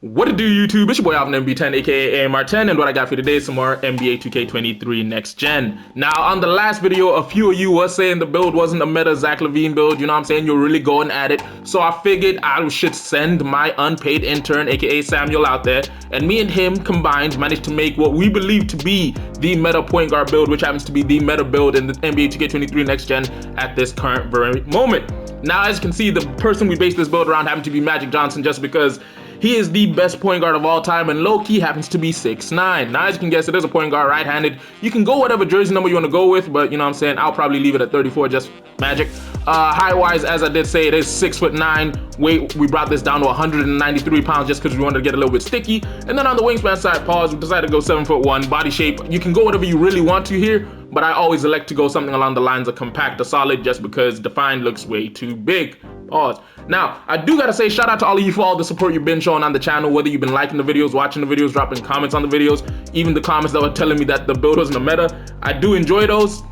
What it do, YouTube? It's your boy Alvin MB10, aka AMR10, and what I got for you today is some more NBA 2K23 Next Gen. Now, on the last video, a few of you was saying the build wasn't a meta Zach LaVine build, you know what I'm saying? You're really going at it. So I figured I should send my unpaid intern, aka Samuel, out there, and me and him combined managed to make what we believe to be the meta point guard build, which happens to be the meta build in the NBA 2K23 Next Gen at this current very moment. Now, as you can see, the person we based this build around happened to be Magic Johnson, just because he is the best point guard of all time, and low-key happens to be 6'9". Now, as you can guess, it is a point guard right-handed. You can go whatever jersey number you want to go with, but you know what I'm saying, I'll probably leave it at 34, just Magic. Height-wise, as I did say, it is 6'9". Weight, we brought this down to 193 pounds just because we wanted to get a little bit sticky. And then on the wingspan side, pause, we decided to go 7'1". Body shape, you can go whatever you really want to here, but I always elect to go something along the lines of compact or solid just because defined looks way too big. Pause. Now, I do gotta say shout out to all of you for all the support you've been showing on the channel, whether you've been liking the videos, watching the videos, dropping comments on the videos, even the comments that were telling me that the build wasn't a meta. I do enjoy those.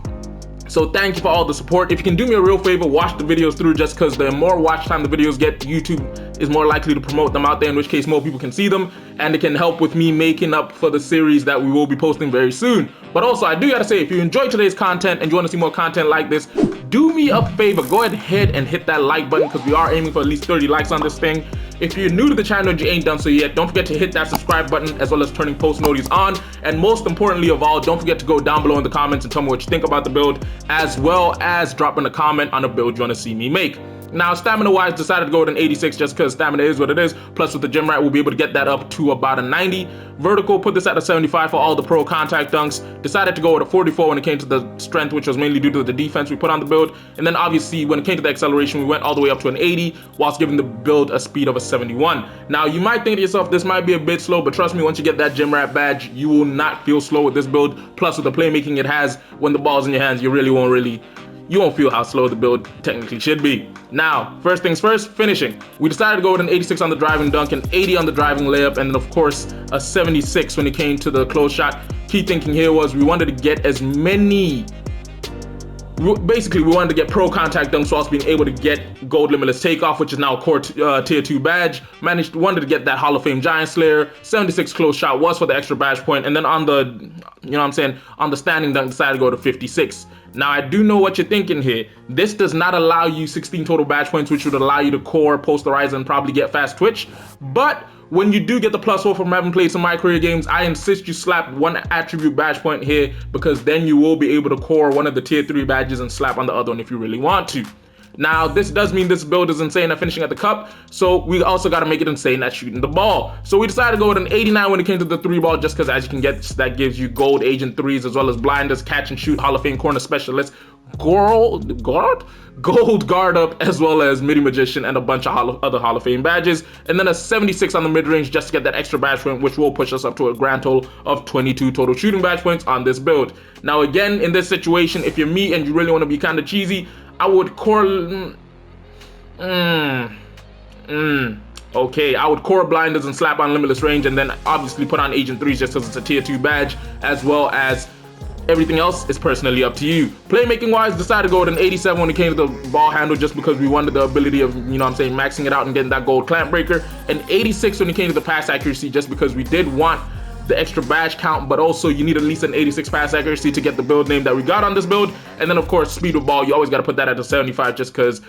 So thank you for all the support. If you can do me a real favor, watch the videos through, just because the more watch time the videos get, YouTube is more likely to promote them out there, in which case more people can see them, and it can help with me making up for the series that we will be posting very soon. But also, I do gotta say, if you enjoyed today's content and you wanna see more content like this, do me a favor, go ahead and hit that like button, because we are aiming for at least 30 likes on this thing. If you're new to the channel and you ain't done so yet, don't forget to hit that subscribe button, as well as turning post notifications on. And most importantly of all, don't forget to go down below in the comments and tell me what you think about the build, as well as dropping a comment on a build you want to see me make. Now, stamina wise, decided to go with an 86 just because stamina is what it is. Plus with the gym rat, we'll be able to get that up to about a 90. Vertical, put this at a 75 for all the pro contact dunks. Decided to go with a 44 when it came to the strength, which was mainly due to the defense we put on the build. And then obviously when it came to the acceleration, we went all the way up to an 80 whilst giving the build a speed of a 71. Now, you might think to yourself, this might be a bit slow, but trust me, once you get that gym rat badge, you will not feel slow with this build. Plus with the playmaking it has, when the ball's in your hands, you won't feel how slow the build technically should be. Now, first things first, finishing. We decided to go with an 86 on the driving dunk, an 80 on the driving layup, and then of course, a 76 when it came to the close shot. Key thinking here was we wanted to get as many, basically we wanted to get pro contact dunks whilst being able to get gold limitless takeoff, which is now a core tier 2 badge. Wanted to get that Hall of Fame Giant Slayer. 76 close shot was for the extra badge point, and then on the, you know what I'm saying, on the standing dunk, decided to go to 56. Now, I do know what you're thinking here. This does not allow you 16 total badge points, which would allow you to core, posterize, and probably get fast twitch. But when you do get the +4 from having played some of my career games, I insist you slap one attribute badge point here, because then you will be able to core one of the tier 3 badges and slap on the other one if you really want to. Now, this does mean this build is insane at finishing at the cup, so we also got to make it insane at shooting the ball. So we decided to go with an 89 when it came to the 3-ball, just because as you can get, that gives you gold agent 3s, as well as blinders, catch and shoot, Hall of Fame corner specialist, gold guard up, as well as midi magician and a bunch of other Hall of Fame badges. And then a 76 on the mid-range just to get that extra badge point, which will push us up to a grand total of 22 total shooting badge points on this build. Now again, in this situation, if you're me and you really want to be kind of cheesy, I would core, okay, I would core blinders and slap on limitless range, and then obviously put on agent 3s just because it's a tier 2 badge, as well as everything else is personally up to you. Playmaking wise, decided to go with an 87 when it came to the ball handle, just because we wanted the ability of, you know what I'm saying, maxing it out and getting that gold clamp breaker. An 86 when it came to the pass accuracy, just because we did want the extra badge count, but also you need at least an 86 pass accuracy to get the build name that we got on this build. And then of course, speed of ball, you always got to put that at a 75, just because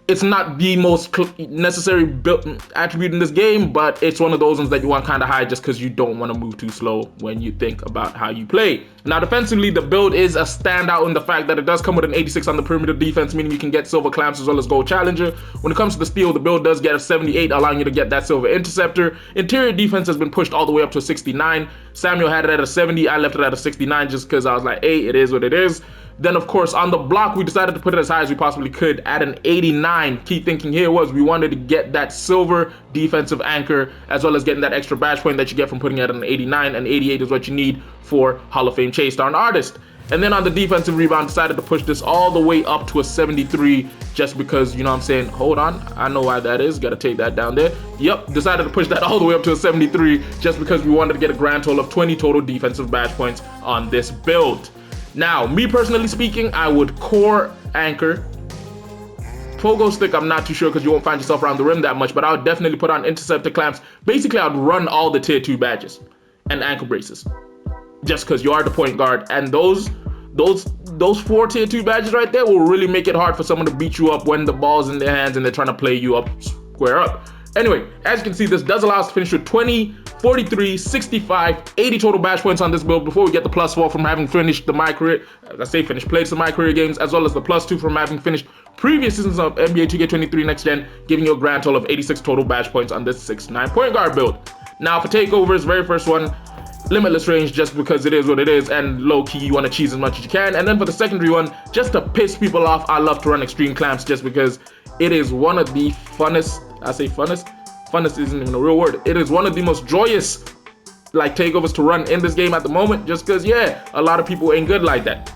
it's not the most necessary built attribute in this game, but it's one of those ones that you want kind of high just because you don't want to move too slow when you think about how you play. Now, defensively, the build is a standout in the fact that it does come with an 86 on the perimeter defense, meaning you can get silver clamps as well as gold challenger. When it comes to the steal, the build does get a 78, allowing you to get that silver interceptor. Interior defense has been pushed all the way up to a 69. Samuel had it at a 70. I left it at a 69 just because I was like, hey, it is what it is. Then, of course, on the block, we decided to put it as high as we possibly could at an 89. Key thinking here was we wanted to get that silver defensive anchor, as well as getting that extra badge point that you get from putting it at an 89. And 88 is what you need for Hall of Fame chase down artist. And then on the defensive rebound, decided to push this all the way up to a 73, just because, you know what I'm saying, hold on, I know why that is, gotta take that down there. Yep, decided to push that all the way up to a 73, just because we wanted to get a grand total of 20 total defensive badge points on this build. Now, me personally speaking, I would core anchor, pogo stick, I'm not too sure because you won't find yourself around the rim that much, but I would definitely put on interceptor clamps. Basically, I'd run all the tier 2 badges and ankle braces, just because you are the point guard, and those 4 tier 2 badges right there will really make it hard for someone to beat you up when the ball's in their hands and they're trying to play you up square up. Anyway, as you can see, this does allow us to finish with 20, 43, 65, 80 total badge points on this build before we get the +4 from having finished played some My Career games, as well as the +2 from having finished previous seasons of NBA 2K23 Next Gen, giving you a grand total of 86 total badge points on this 6'9" point guard build. Now for takeovers, very first one, limitless range, just because it is what it is, and low-key you want to cheese as much as you can. And then for the secondary one, just to piss people off, I love to run extreme clamps just because it is one of the funnest, I say funnest isn't even a real word, it is one of the most joyous like takeovers to run in this game at the moment, just because, yeah, a lot of people ain't good like that.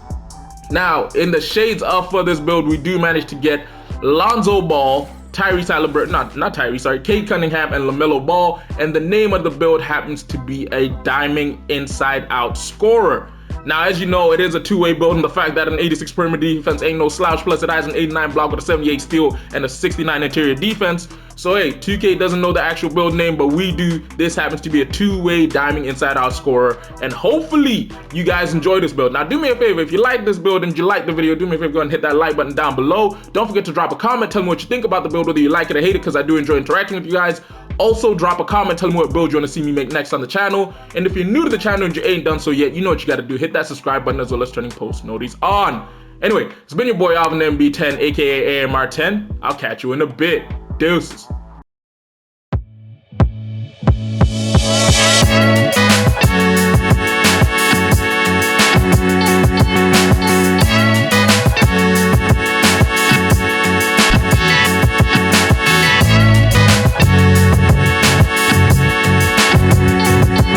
Now, in the shades of for this build, we do manage to get Lonzo Ball, Cade Cunningham, and LaMelo Ball, and the name of the build happens to be a diming inside-out scorer. Now, as you know, it is a two-way build, and the fact that an 86 perimeter defense ain't no slouch, plus it has an 89 block with a 78 steal and a 69 interior defense. So hey, 2K doesn't know the actual build name, but we do. This happens to be a two-way diming inside-out scorer, and hopefully you guys enjoy this build. Now, do me a favor, if you like this build and you like the video, do me a favor, go ahead and hit that like button down below. Don't forget to drop a comment, tell me what you think about the build, whether you like it or hate it, because I do enjoy interacting with you guys. Also, drop a comment, tell me what build you want to see me make next on the channel. And if you're new to the channel and you ain't done so yet, you know what you got to do. Hit that subscribe button as well as turning post notifications on. Anyway, it's been your boy Alvin MB10, aka AMR10. I'll catch you in a bit. Deuces.